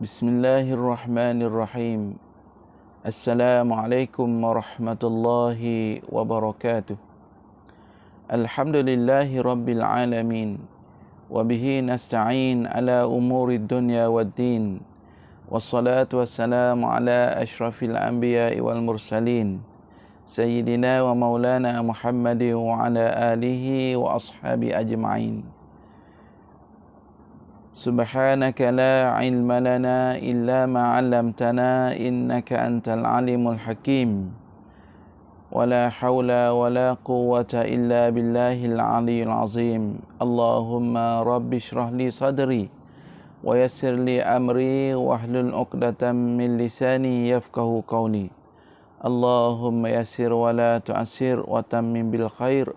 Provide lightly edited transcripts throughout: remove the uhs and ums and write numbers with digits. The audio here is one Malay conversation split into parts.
Bismillahirrahmanirrahim. Assalamualaikum warahmatullahi wabarakatuh. Alhamdulillahi rabbil alamin. Wabihi nasta'in ala umuri dunya waddin. Wassalatu wassalamu ala ashrafil anbiya'i wal mursalin. Sayyidina wa maulana Muhammadin wa ala alihi wa ashabi ajma'in. Subhanaka la ilma lana illa ma 'allamtana innaka antal alimul hakim. Wala hawla wala quwwata illa billahil aliyyil azim. Allahumma rabbi shrah li sadri wa yassir li amri wahlul 'uqdatam min lisani yafqahu qawli. Allahumma yassir wa la tu'assir wa tammim bil khair.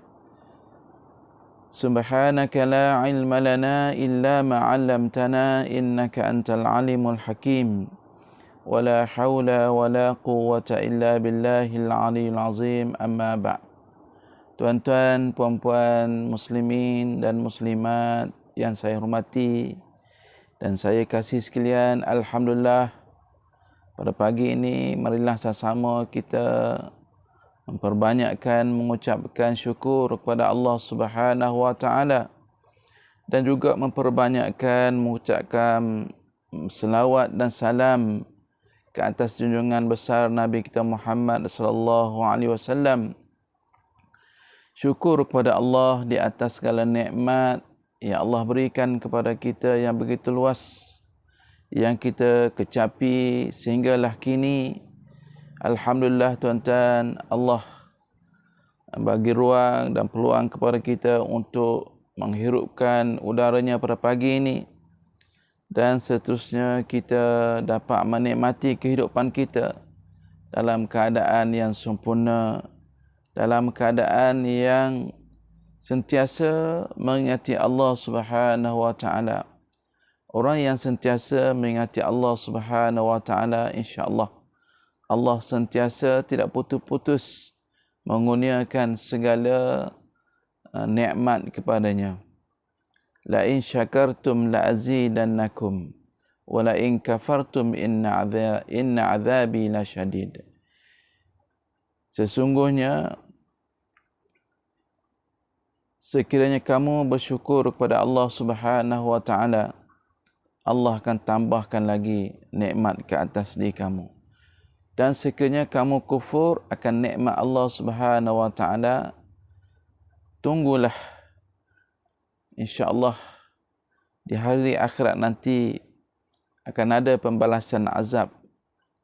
Subhanaka la ilma lana illa ma 'allamtana innaka antal alimul hakim. Wala hawla wala quwwata illa billahil aliyyil azim. Amma ba'. Tuan-tuan, puan-puan muslimin dan muslimat yang saya hormati dan saya kasih sekalian, alhamdulillah pada pagi ini marilah sama-sama kita memperbanyakkan mengucapkan syukur kepada Allah Subhanahu wa taala dan juga memperbanyakkan mengucapkan selawat dan salam ke atas junjungan besar Nabi kita Muhammad sallallahu alaihi wasallam. Syukur kepada Allah di atas segala nikmat yang Allah berikan kepada kita yang begitu luas, yang kita kecapi sehinggalah kini. Alhamdulillah tuan-tuan, Allah bagi ruang dan peluang kepada kita untuk menghirupkan udaranya pada pagi ini, dan seterusnya kita dapat menikmati kehidupan kita dalam keadaan yang sempurna, dalam keadaan yang sentiasa mengingati Allah Subhanahu wa taala. Orang yang sentiasa mengingati Allah Subhanahu wa taala, insya-Allah Allah sentiasa tidak putus-putus mengurniakan segala nikmat kepadanya. La in syakartum la azidannakum wa la in kafartum inna adzabi lasyadid. Sesungguhnya sekiranya kamu bersyukur kepada Allah Subhanahu wa taala, Allah akan tambahkan lagi nikmat ke atas diri kamu. Dan sekiranya kamu kufur akan nikmat Allah Subhanahu wa taala, tunggulah insya-Allah di hari akhirat nanti akan ada pembalasan azab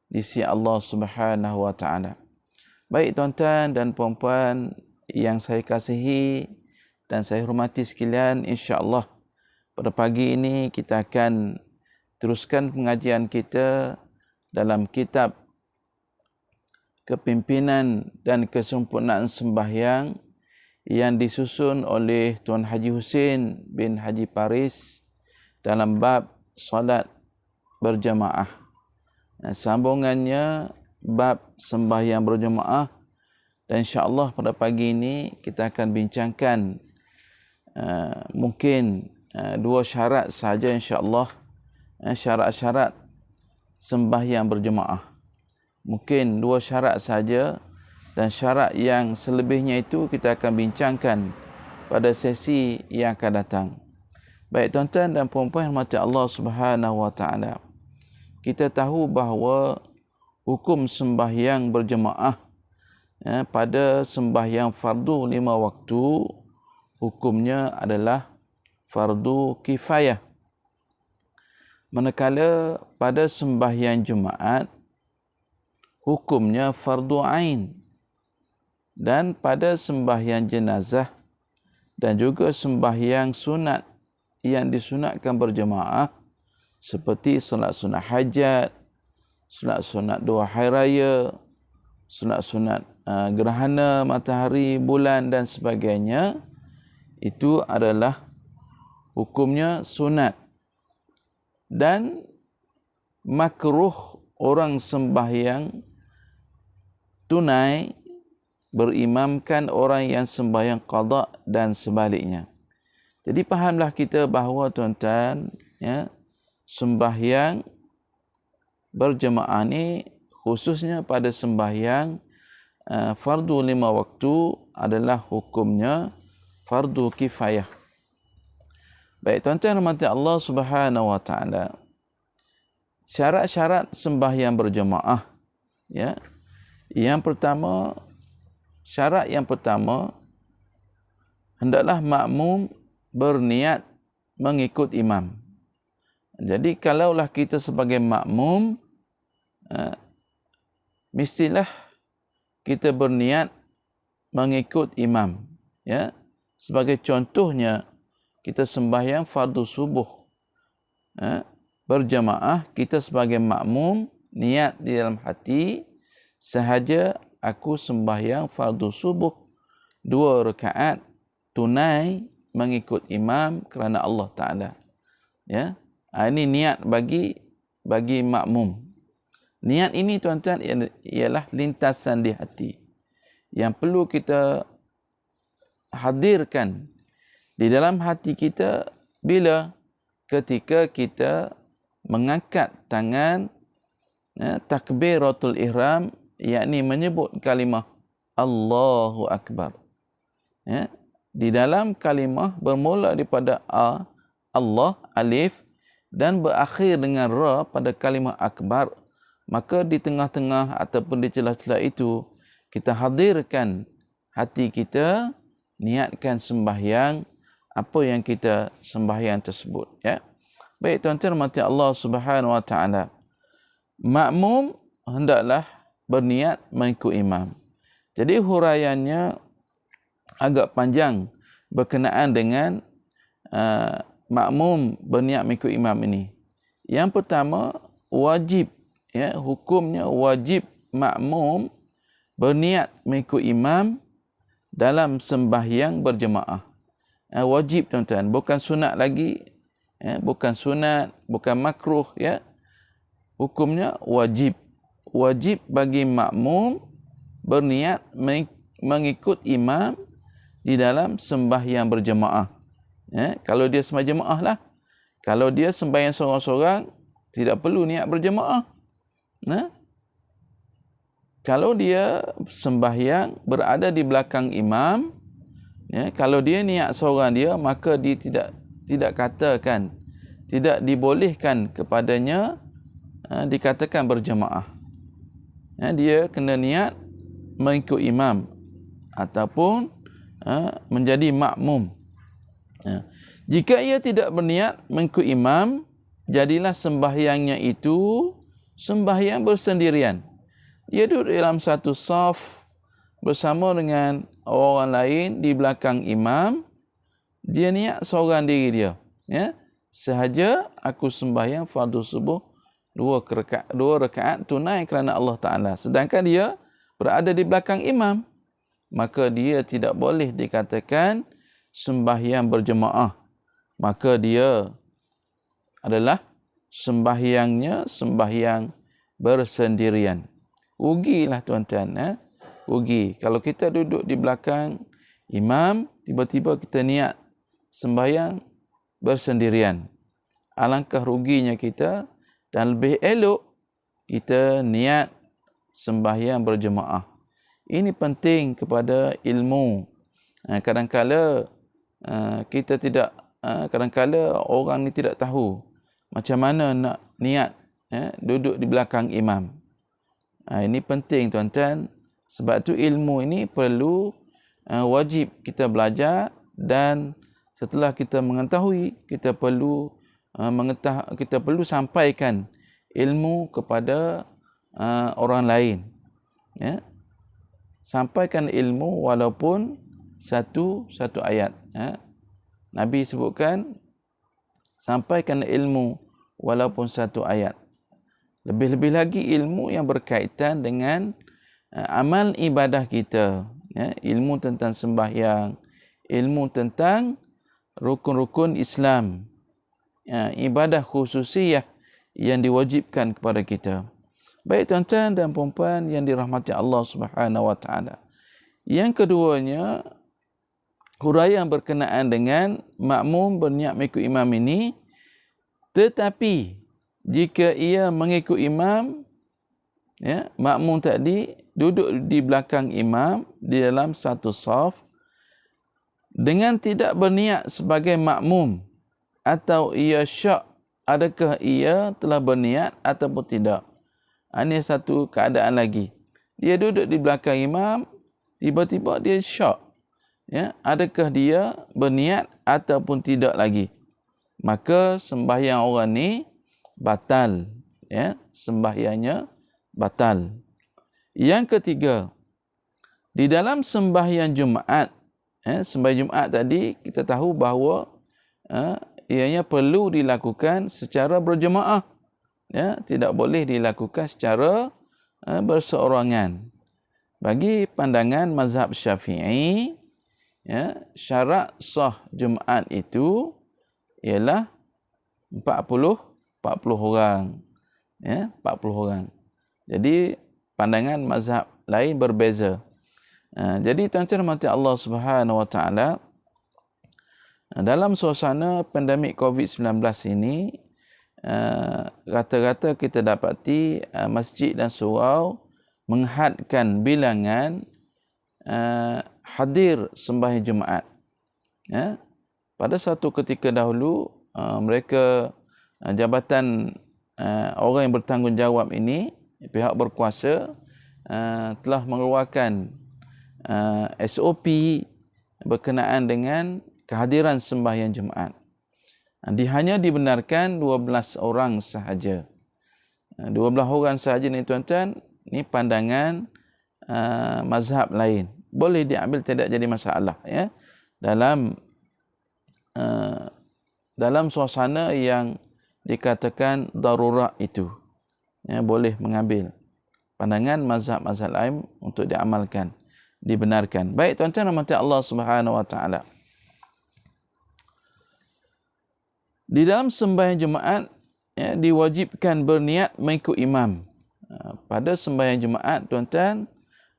di sisi Allah Subhanahu wa taala. Baik tuan-tuan dan puan-puan yang saya kasihi dan saya hormati sekalian, insya-Allah pada pagi ini kita akan teruskan pengajian kita dalam kitab Kepimpinan dan Kesempurnaan Sembahyang yang disusun oleh Tuan Haji Hussein bin Haji Paris dalam bab solat berjamaah. Sambungannya bab sembahyang berjamaah, dan insya-Allah pada pagi ini kita akan bincangkan mungkin dua syarat sahaja insya-Allah, syarat-syarat sembahyang berjamaah. Mungkin dua syarat saja, dan syarat yang selebihnya itu kita akan bincangkan pada sesi yang akan datang. Baik tuan-tuan dan puan-puan yang dirahmati Allah Subhanahu wa taala. Kita tahu bahawa hukum sembahyang berjemaah pada sembahyang fardu 5 waktu hukumnya adalah fardu kifayah. Manakala pada sembahyang Jumaat hukumnya fardu ain, dan pada sembahyang jenazah dan juga sembahyang sunat yang disunatkan berjemaah seperti solat sunat hajat, solat sunat 2 hari raya, solat sunat gerhana matahari, bulan dan sebagainya, itu adalah hukumnya sunat, dan makruh orang sembahyang tunai berimamkan orang yang sembahyang qada dan sebaliknya. Jadi fahamlah kita bahawa tuan-tuan, sembahyang berjemaah ni khususnya pada sembahyang fardu 5 waktu adalah hukumnya fardu kifayah. Baik tuan-tuan rahmati Allah Subhanahu wa taala. Syarat-syarat sembahyang berjemaah, ya. Syarat yang pertama hendaklah makmum berniat mengikut imam. Jadi kalaulah kita sebagai makmum mestilah kita berniat mengikut imam, ya. Sebagai contohnya kita sembahyang fardu subuh berjamaah, kita sebagai makmum niat di dalam hati, sahaja aku sembahyang fardu subuh 2 rakaat tunai mengikut imam kerana Allah Ta'ala, ya. Ini niat bagi makmum. Niat ini tuan-tuan ialah lintasan di hati yang perlu kita hadirkan di dalam hati kita ketika kita mengangkat tangan, takbiratul ihram, yakni menyebut kalimah Allahu Akbar. Ya. Di dalam kalimah bermula daripada A, Allah, alif, dan berakhir dengan Ra pada kalimah akbar. Maka di tengah-tengah ataupun di celah-celah itu, kita hadirkan hati kita, niatkan sembahyang, apa yang kita sembahyang tersebut. Ya. Baik tuan-tuan rahmati Allah Subhanahu wa taala. Makmum hendaklah berniat mengikut imam. Jadi huraiannya agak panjang berkenaan dengan makmum berniat mengikut imam ini. Yang pertama, wajib, ya, hukumnya wajib makmum berniat mengikut imam dalam sembahyang berjemaah. Wajib tuan-tuan, bukan sunat lagi, bukan sunat, bukan makruh, ya. Hukumnya wajib. Wajib bagi makmum berniat mengikut imam di dalam sembahyang berjemaah. Kalau dia sembahyang jemaah lah. Kalau dia sembahyang seorang-seorang, tidak perlu niat berjemaah. Kalau dia sembahyang berada di belakang imam, kalau dia niat seorang dia, maka dia tidak katakan, tidak dibolehkan kepadanya dikatakan berjemaah. Dia kena niat mengikut imam ataupun menjadi makmum. Jika ia tidak berniat mengikut imam, jadilah sembahyangnya itu sembahyang bersendirian. Dia duduk dalam satu saf bersama dengan orang lain di belakang imam. Dia niat seorang diri dia, ya. Sahaja aku sembahyang fardu subuh 2 rakaat tunai kerana Allah Ta'ala. Sedangkan dia berada di belakang imam, maka dia tidak boleh dikatakan sembahyang berjemaah. Maka dia adalah sembahyangnya sembahyang bersendirian. Rugilah tuan-tuan. Rugi. Kalau kita duduk di belakang imam, tiba-tiba kita niat sembahyang bersendirian. Alangkah ruginya kita, dan lebih elok kita niat sembahyang berjemaah. Ini penting kepada ilmu. Kadang-kala kita tidak, kadang-kala orang ni tidak tahu macam mana nak niat duduk di belakang imam. Ini penting tuan-tuan. Sebab tu ilmu ini perlu wajib kita belajar, dan setelah kita mengetahui, kita perlu sampaikan ilmu kepada orang lain. Ya. Sampaikan ilmu walaupun satu ayat. Nabi sebutkan, sampaikan ilmu walaupun satu ayat. Lebih-lebih lagi ilmu yang berkaitan dengan amal ibadah kita. Ya. Ilmu tentang sembahyang, ilmu tentang rukun-rukun Islam, ibadah khususiyah yang diwajibkan kepada kita. Baik tuan-tuan dan puan-puan yang dirahmati Allah Subhanahu wa taala. Yang keduanya, huraian berkenaan dengan makmum berniat mengikut imam ini, tetapi jika ia mengikut imam, ya, makmum tadi duduk di belakang imam di dalam satu saf dengan tidak berniat sebagai makmum, atau ia syak, adakah ia telah berniat ataupun tidak. Ini satu keadaan lagi. Dia duduk di belakang imam, tiba-tiba dia syak. Ya, adakah dia berniat ataupun tidak lagi. Maka sembahyang orang ni batal. Ya, sembahyangnya batal. Yang ketiga, di dalam sembahyang Jumaat, sembahyang Jumaat tadi kita tahu bahawa ianya perlu dilakukan secara berjemaah. Ya, tidak boleh dilakukan secara berseorangan. Bagi pandangan mazhab Syafi'i, ya, syarat sah Jumaat itu ialah 40 orang. Ya, 40 orang. Jadi pandangan mazhab lain berbeza. Jadi tuan-tuan rahmati Allah Subhanahu wa taala, dalam suasana pandemik COVID-19 ini, rata-rata kita dapati masjid dan surau menghadkan bilangan hadir sembahyang Jumaat. Ya. Pada satu ketika dahulu, mereka jabatan orang yang bertanggungjawab ini, pihak berkuasa, telah mengeluarkan SOP berkenaan dengan kehadiran sembahyang Jumaat. Hanya dibenarkan 12 orang sahaja. 12 orang sahaja ni tuan-tuan, ni pandangan mazhab lain. Boleh diambil, tidak jadi masalah, ya. Dalam suasana yang dikatakan darurat itu, ya, boleh mengambil pandangan mazhab-mazhab lain untuk diamalkan, dibenarkan. Baik tuan-tuan rahmati Allah Subhanahu wa taala. Di dalam sembahyang Jumaat, ya, diwajibkan berniat mengikut imam. Pada sembahyang Jumaat tuan-tuan,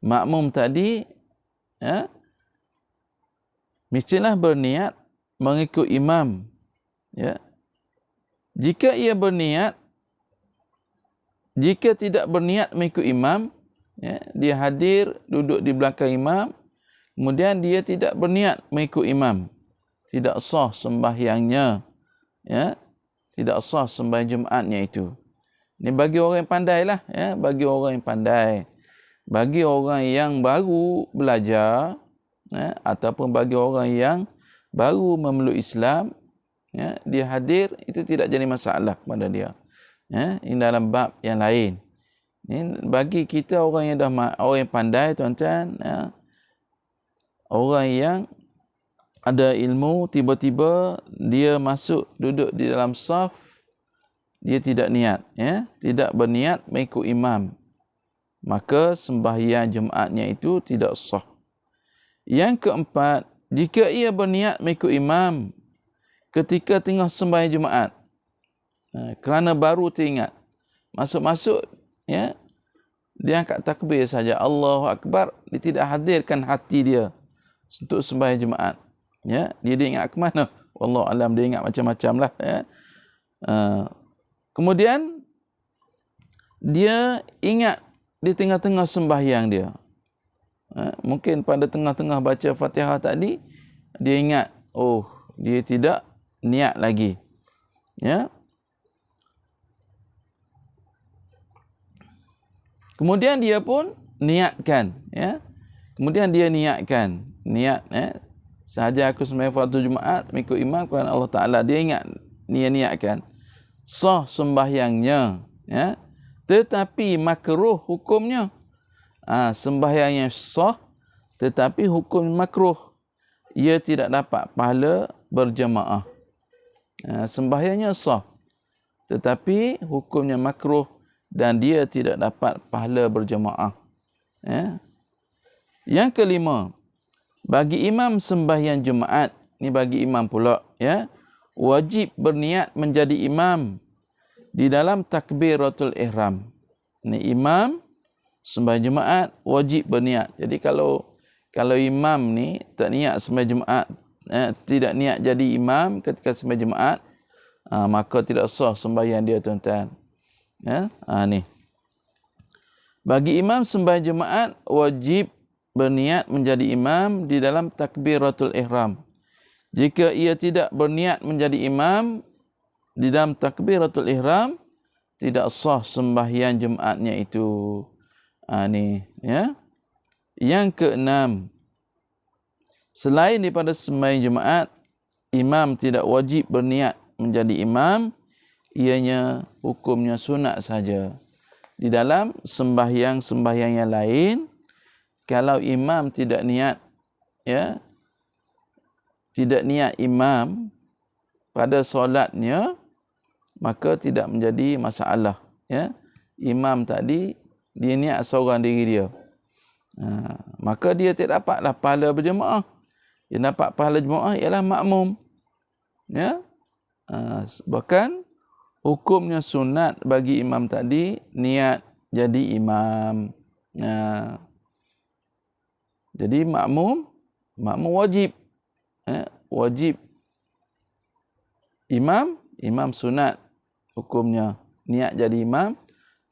makmum tadi, ya, mestilah berniat mengikut imam. Ya. Jika ia berniat, jika tidak berniat mengikut imam, ya, dia hadir duduk di belakang imam, kemudian dia tidak berniat mengikut imam, tidak sah sembahyangnya. Ya, tidak sah sembahyang Jumaatnya itu. Ini bagi orang yang pandai lah, ya, bagi orang yang pandai. Bagi orang yang baru belajar, ya, ataupun bagi orang yang baru memeluk Islam, ya, dia hadir, itu tidak jadi masalah kepada dia. Ya, ini dalam bab yang lain. Ini bagi kita orang yang orang yang pandai tuan-tuan, ya, orang yang ada ilmu, tiba-tiba dia masuk duduk di dalam saf, dia tidak niat, ya, tidak berniat mengikut imam, maka sembahyang Jumaatnya itu tidak sah. Yang keempat, jika ia berniat mengikut imam ketika tengah sembahyang Jumaat, kerana baru teringat, masuk-masuk, ya, dia angkat takbir saja, Allahu Akbar, dia tidak hadirkan hati dia untuk sembahyang Jumaat. Ya, dia ingat ke mana? Wallahu alam, dia ingat macam-macam lah, ya. Kemudian dia ingat di tengah-tengah sembahyang dia, mungkin pada tengah-tengah baca Fatihah tadi, dia ingat, oh, dia tidak niat lagi, ya. Kemudian dia pun niatkan, ya. Kemudian dia niatkan, niat, ya, sahaja aku sembahyang fardu Jumaat mengikut imam kerana Allah Ta'ala. Dia ingat, dia niatkan, sah sembahyangnya, ya. Tetapi makruh hukumnya. Sembahyangnya sah, tetapi hukum makruh. Ia tidak dapat pahala berjemaah. Sembahyangnya sah, tetapi hukumnya makruh dan dia tidak dapat pahala berjemaah. Ya. Yang kelima, bagi imam sembahyang Jumaat, ni bagi imam pula, ya, wajib berniat menjadi imam di dalam takbiratul ihram. Ni imam sembahyang Jumaat wajib berniat. Jadi kalau imam ni tak niat sembahyang Jumaat, tidak niat jadi imam ketika sembahyang Jumaat, maka tidak sah sembahyang dia, tuan-tuan. Ya, ni. Bagi imam sembahyang Jumaat wajib berniat menjadi imam di dalam takbiratul ihram. Jika ia tidak berniat menjadi imam di dalam takbiratul ihram, tidak sah sembahyang Jumaatnya itu. Ni, ya. Yang keenam, selain daripada sembahyang Jumaat, imam tidak wajib berniat menjadi imam, ianya hukumnya sunat saja. Di dalam sembahyang yang lain, kalau imam tidak niat, ya, tidak niat imam pada solatnya, maka tidak menjadi masalah. Ya, imam tadi dia niat seorang diri dia, maka dia tidak dapatlah pahala berjemaah. Yang dapat pahala jemaah ialah makmum. Ya, bahkan hukumnya sunat bagi imam tadi niat jadi imam. Jadi makmum wajib. Wajib. Imam sunat hukumnya niat jadi imam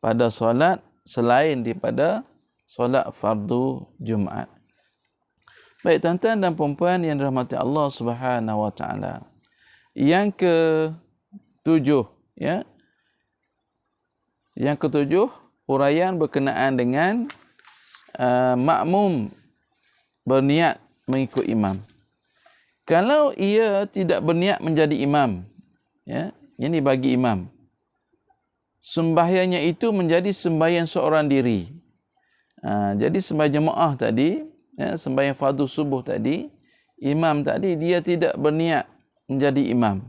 pada solat selain daripada solat fardu Jumaat. Baik, tuan-tuan dan puan-puan yang dirahmati Allah Subhanahu wa taala. Yang ke-7, ya. Yang ke-7, huraian berkenaan dengan makmum berniat mengikut imam. Kalau ia tidak berniat menjadi imam, ya, ini bagi imam, sembahyangnya itu menjadi sembahyang seorang diri. Jadi sembahyang jemaah tadi, ya, sembahyang fardu subuh tadi, imam tadi dia tidak berniat menjadi imam,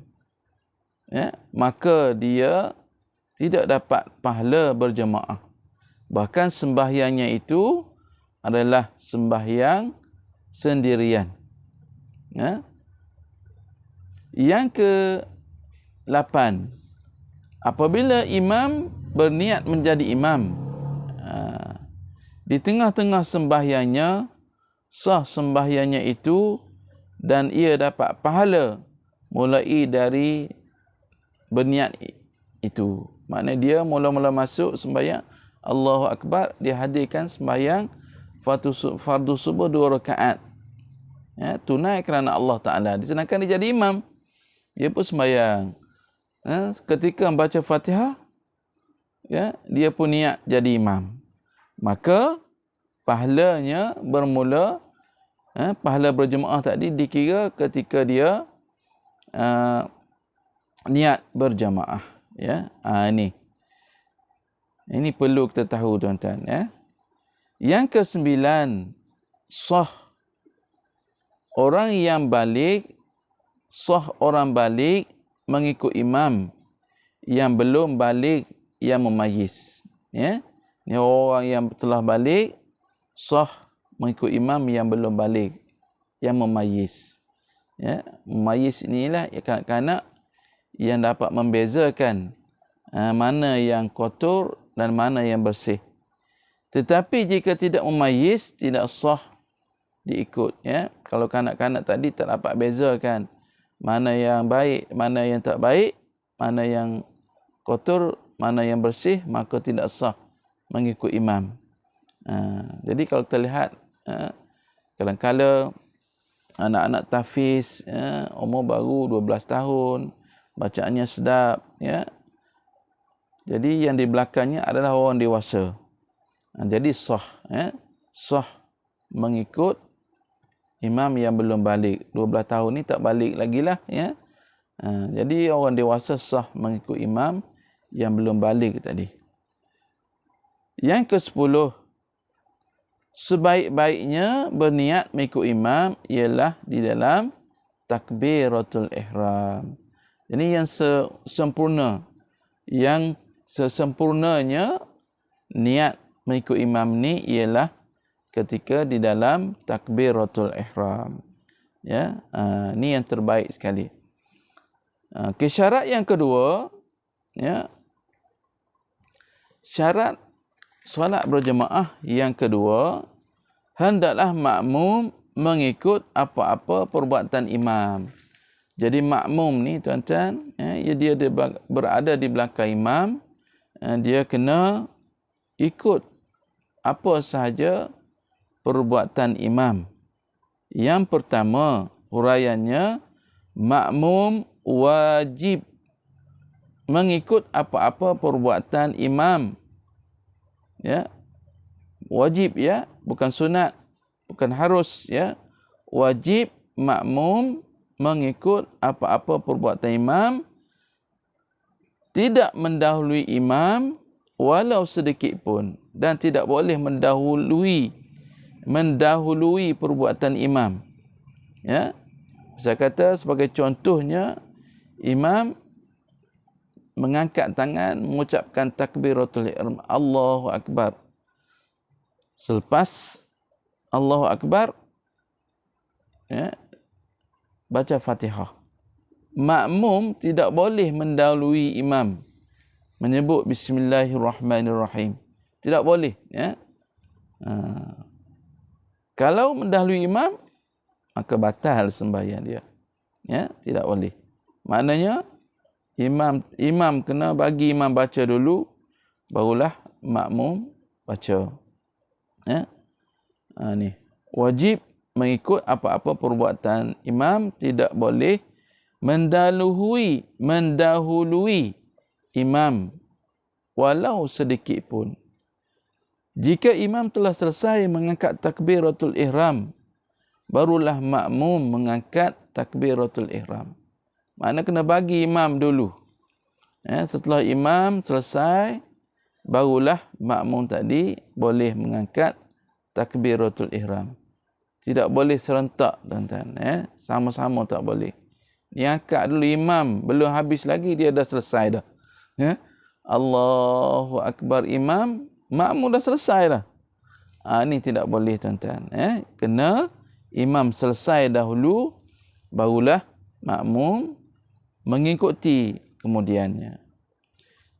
ya, maka dia tidak dapat pahala berjemaah. Bahkan sembahyangnya itu adalah sembahyang sendirian. Ya. Yang ke-8, apabila imam berniat menjadi imam, di tengah-tengah sembahyangnya, sah sembahyangnya itu dan ia dapat pahala mulai dari berniat itu. Maknanya dia mula-mula masuk sembahyang Allahu Akbar, dia hadirkan sembahyang fardu subuh 2 rakaat. Ya, tunai kerana Allah Ta'ala. Sedangkan dia jadi imam, dia pun sembahyang. Ketika membaca Fatihah, ya, dia pun niat jadi imam. Maka pahalanya bermula, pahala berjemaah tadi dikira ketika dia niat berjamaah. Ya, ini perlu kita tahu, tuan-tuan. Ya. Yang ke-9, sah orang balik mengikut imam yang belum balik yang memayyiz. Ya. Ini orang yang telah balik, sah mengikut imam yang belum balik, yang memayyiz. Ya, memayyiz inilah kanak-kanak yang dapat membezakan mana yang kotor dan mana yang bersih. Tetapi jika tidak memayyiz, tidak sah diikut. Ya, kalau kanak-kanak tadi tak dapat bezakan mana yang baik, mana yang tak baik, mana yang kotor, mana yang bersih, maka tidak sah mengikut imam. Jadi kalau kita lihat, kadang-kadang anak-anak tahfiz, umur baru 12 tahun, bacaannya sedap, ya. Jadi yang di belakangnya adalah orang dewasa. Jadi sah, ya, sah mengikut imam yang belum balik. 12 tahun ni tak balik lagi lah, ya. Jadi orang dewasa sah mengikut imam yang belum balik tadi. Yang ke-10, sebaik-baiknya berniat mengikut imam ialah di dalam takbiratul ihram. Jadi yang sempurna, yang sesempurnanya niat mengikut imam ni ialah ketika di dalam takbiratul ihram. Ya, ni yang terbaik sekali. Syarat yang kedua, ya, syarat solat berjemaah yang kedua, hendaklah makmum mengikut apa-apa perbuatan imam. Jadi makmum ni tuan-tuan, dia berada di belakang imam, dia kena ikut apa sahaja perbuatan imam. Yang pertama, huraiannya, makmum wajib mengikut apa-apa perbuatan imam. Ya. Wajib, ya, bukan sunat, bukan harus, ya. Wajib makmum mengikut apa-apa perbuatan imam, tidak mendahului imam walau sedikit pun, dan tidak boleh mendahului perbuatan imam. Ya. Saya kata sebagai contohnya, imam mengangkat tangan, mengucapkan takbiratul ihram, Allahu Akbar. Selepas Allahu Akbar, ya, baca Fatihah. Makmum tidak boleh mendahului imam menyebut Bismillahirrahmanirrahim. Tidak boleh, ya. Kalau mendahului imam, maka batal sembahyang dia. Ya, tidak boleh. Maknanya imam kena bagi imam baca dulu, barulah makmum baca. Ya. Ni wajib mengikut apa-apa perbuatan imam, tidak boleh mendahului imam walau sedikit pun. Jika imam telah selesai mengangkat takbiratul ihram, barulah makmum mengangkat takbiratul ihram. Makna kena bagi imam dulu. Setelah imam selesai, barulah makmum tadi boleh mengangkat takbiratul ihram. Tidak boleh serentak, tuan-tuan. Sama-sama tak boleh. Dia angkat dulu imam, belum habis lagi dia dah selesai dah. Allahu Akbar imam, makmum dah selesai dah. Ini tidak boleh, tuan-tuan. Kena imam selesai dahulu, barulah makmum mengikuti kemudiannya.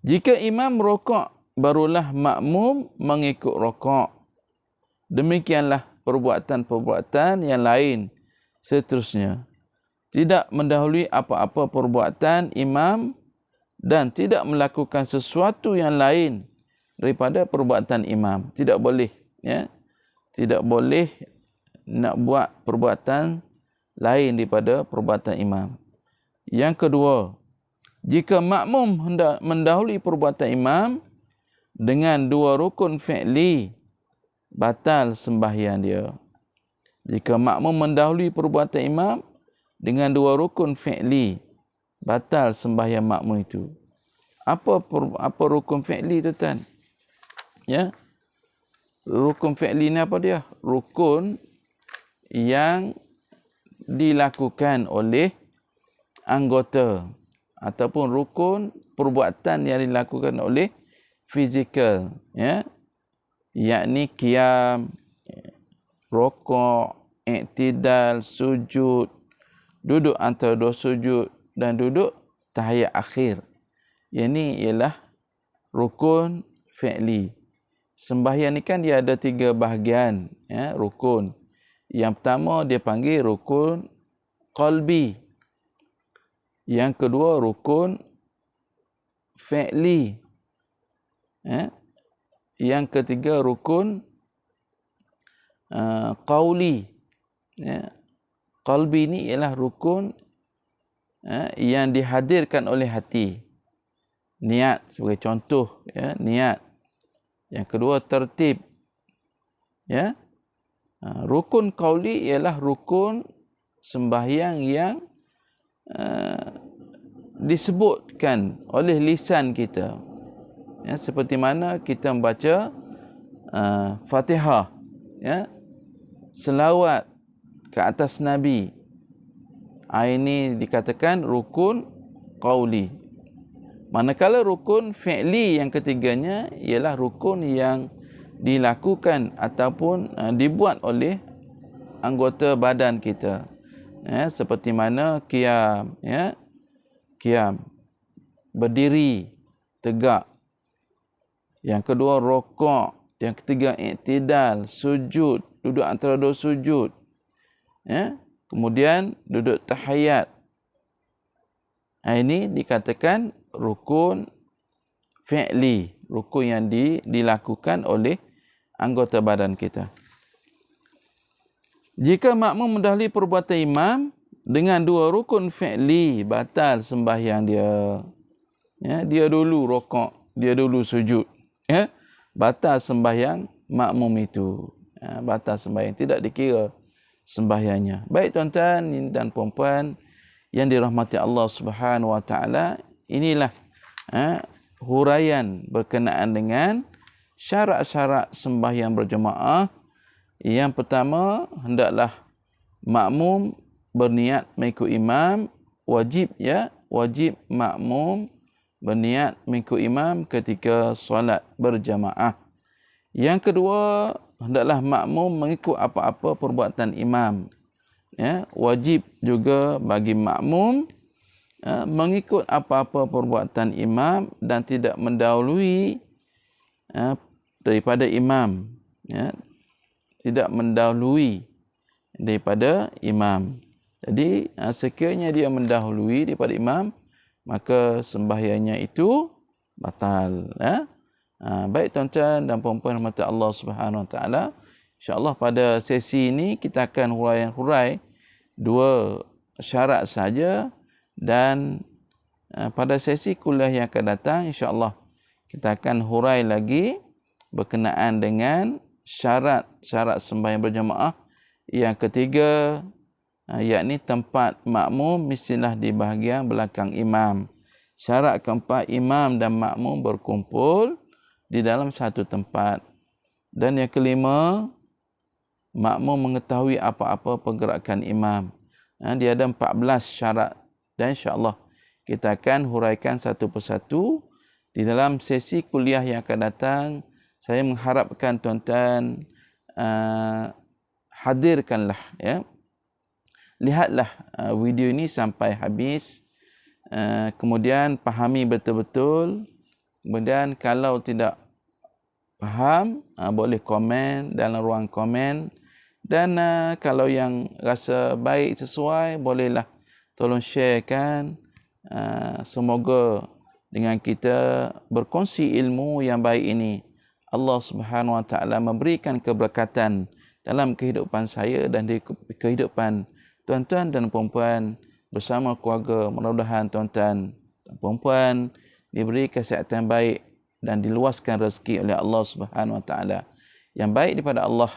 Jika imam rokok, barulah makmum mengikut rokok. Demikianlah perbuatan-perbuatan yang lain seterusnya. Tidak mendahului apa-apa perbuatan imam dan tidak melakukan sesuatu yang lain daripada perbuatan imam. Tidak boleh, ya. Tidak boleh nak buat perbuatan lain daripada perbuatan imam. Yang kedua, jika makmum hendak mendahului perbuatan imam dengan dua rukun fi'li, batal sembahyang dia. Jika makmum mendahului perbuatan imam dengan dua rukun fi'li, batal sembahyang makmum itu. Apa rukun fi'li, tuan-tuan? Ya. Rukun fi'li ni apa dia? Rukun yang dilakukan oleh anggota, ataupun rukun perbuatan yang dilakukan oleh fizikal, ya, yakni qiyam, rokok, iktidal, sujud, duduk antara dua sujud, dan duduk tahiyat akhir. Yang ni ialah rukun fi'li. Sembahyang ni kan dia ada 3 bahagian, ya, rukun. Yang pertama dia panggil rukun qalbi. Yang kedua rukun fi'li. Yang ketiga rukun qauli. Qalbi ni ialah rukun yang dihadirkan oleh hati. Niat sebagai contoh, ya, niat. Yang kedua tertib. Ya. Rukun qauli ialah rukun sembahyang yang disebutkan oleh lisan kita. Ya, seperti mana kita membaca Fatihah, ya, selawat ke atas Nabi. Ini dikatakan rukun qauli. Manakala rukun fi'li yang ketiganya ialah rukun yang dilakukan ataupun dibuat oleh anggota badan kita. Ya, seperti mana qiyam, ya, qiyam, berdiri tegak. Yang kedua rokok, yang ketiga iktidal, sujud, duduk antara dua sujud. Ya, kemudian duduk tahiyat. Ini dikatakan rukun fi'li, rukun yang dilakukan oleh anggota badan kita. Jika makmum mendahului perbuatan imam dengan dua rukun fi'li, batal sembahyang dia. Ya, dia dulu rokok, dia dulu sujud. Ya, batal sembahyang makmum itu. Ya, batal sembahyang, tidak dikira sembahyangnya. Baik tuan-tuan dan puan-puan yang dirahmati Allah Subhanahu wa taala, inilah huraian berkenaan dengan syarat-syarat sembahyang berjemaah. Yang pertama, hendaklah makmum berniat mengikut imam, wajib makmum berniat mengikut imam ketika solat berjamaah. Yang kedua, hendaklah makmum mengikut apa-apa perbuatan imam. Ya, wajib juga bagi makmum mengikut apa-apa perbuatan imam dan tidak mendahului daripada imam. Ya, tidak mendahului daripada imam. Jadi sekiranya dia mendahului daripada imam, maka sembahyangnya itu batal. Baik tuan-tuan dan puan-puan rahmat Allah Subhanahu wa taala, insya-Allah pada sesi ini kita akan hurai dua syarat saja, dan pada sesi kuliah yang akan datang insya-Allah kita akan hurai lagi berkenaan dengan syarat-syarat sembahyang berjamaah. Yang ketiga, yakni tempat makmum mestilah di bahagian belakang imam. Syarat keempat, imam dan makmum berkumpul di dalam satu tempat. Dan yang kelima, makmum mengetahui apa-apa pergerakan imam. Dia ada 14 syarat, dan insya-Allah kita akan huraikan satu persatu di dalam sesi kuliah yang akan datang. Saya mengharapkan tuan-tuan hadirkanlah, ya. Lihatlah video ini sampai habis. Kemudian pahami betul-betul. Kemudian kalau tidak faham, boleh komen dalam ruang komen. Dan kalau yang rasa baik sesuai, bolehlah tolong sharekan. Semoga dengan kita berkongsi ilmu yang baik ini, Allah Subhanahu wa taala memberikan keberkatan dalam kehidupan saya dan di kehidupan tuan-tuan dan puan-puan bersama keluarga. Mudah-mudahan tuan-tuan dan puan-puan diberi kesihatan baik dan diluaskan rezeki oleh Allah Subhanahu wa taala. Yang baik daripada Allah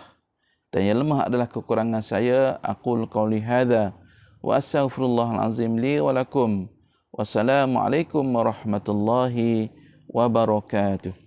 dan yang lemah adalah kekurangan saya. Aqul qauli hadza wa astaghfirullahal azim li wa lakum. Wassalamualaikum warahmatullahi wabarakatuh.